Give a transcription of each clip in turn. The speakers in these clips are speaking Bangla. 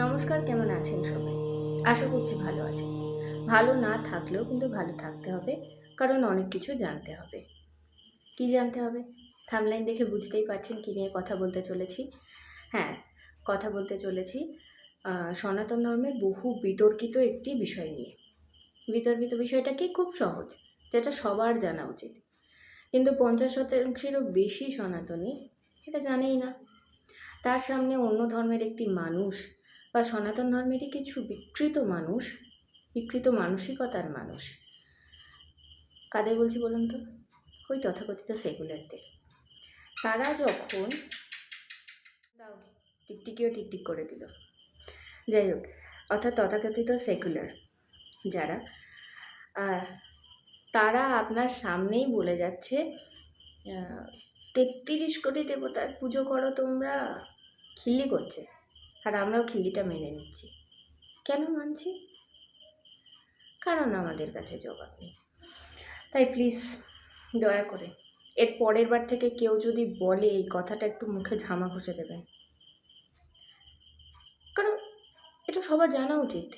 নমস্কার, কেমন আছেন সবাই? আশা করছি ভালো আছেন। ভালো না থাকলেও কিন্তু ভালো থাকতে হবে, কারণ অনেক কিছু জানতে হবে। কি জানতে হবে? থাম্বনেইল দেখে বুঝতেই পারছেন কী নিয়ে কথা বলতে চলেছি। হ্যাঁ, কথা বলতে চলেছি সনাতন ধর্মের বহু বিতর্কিত একটি বিষয় নিয়ে। বিতর্কিত বিষয়টা কি? খুব সহজ, যেটা সবার জানা উচিত। কিন্তু 50%-এরও বেশি সনাতনী এটা জানেই না। তার সামনে অন্য ধর্মের একটি মানুষ বা সনাতন ধর্মেরই কিছু বিকৃত মানসিকতার মানুষ, কাদের বলছি বলুন তো? ওই তথাকথিত সেকুলারদের। তারা যখন তাও টিকটিকিও টিকটিক করে দিল, যাই হোক, অর্থাৎ তথাকথিত সেকুলার যারা, তারা আপনার সামনেই বলে যাচ্ছে 33 কোটি দেবতার পুজো করো তোমরা, খিল্লি করছে। আর আমরাও খিল্লিটা মেনে নিচ্ছি। কেন মানছি? কারণ আমাদের কাছে জবাব নেই। তাই প্লিজ দয়া করে এর পরের বার থেকে কেউ যদি বলে, এই কথাটা একটু মুখে ঝামা ঘষে দেবেন, কারণ এটা সবার জানা উচিত।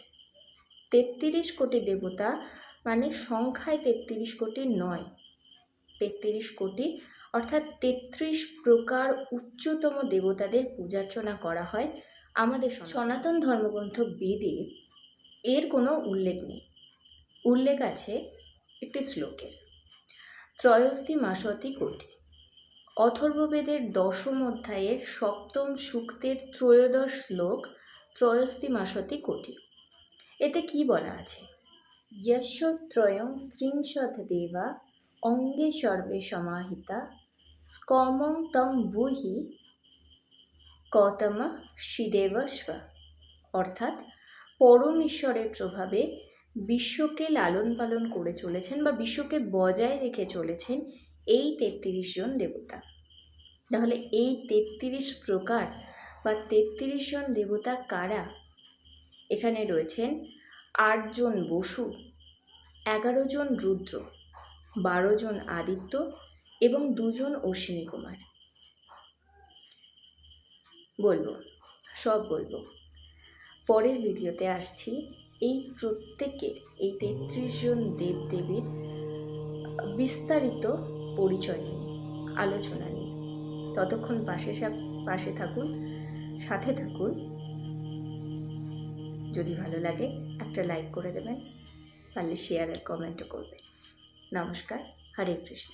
33 কোটি দেবতা মানে সংখ্যায় 33 কোটি নয়, 33 কোটি অর্থাৎ 33 প্রকার উচ্চতম দেবতাদের পূজার্চনা করা হয় আমাদের সনাতন ধর্মগ্রন্থ বেদে। এর কোনো উল্লেখ নেই। উল্লেখ আছে একটি শ্লোকের, ত্রয়স্তি মাসতি কোটি। অথর্ববেদের 10ম অধ্যায়ের 7ম সূক্তের 13 শ্লোক, ত্রয়স্তি মাসতি কোটি। এতে কি বলা আছে? যস্য ত্রয়ং স্ত্রিংশত দেবা অঙ্গে সর্বে সমাহিতা স্কমং তং বুহি কতম শ্রীদেবস্ব। অর্থাৎ পরম ঈশ্বরের প্রভাবে বিশ্বকে লালন পালন করে চলেছেন বা বিশ্বকে বজায় রেখে চলেছেন এই 33 জন দেবতা। তাহলে এই 33 প্রকার বা 33 জন দেবতা কারা? এখানে রয়েছেন 8 জন বসু, 11 জন রুদ্র, 12 জন আদিত্য এবং 2 জন অশ্বিনী কুমার। সব বলবো পরের ভিডিওতে। আসছি এই প্রত্যেকের, এই 33 জন দেবদেবীর বিস্তারিত পরিচয় নিয়ে, আলোচনা নিয়ে। ততক্ষণ পাশে থাকুন, সাথে থাকুন। যদি ভালো লাগে একটা লাইক করে দেবেন, পারলে শেয়ার আর কমেন্টও করবেন। নমস্কার, হরে কৃষ্ণ।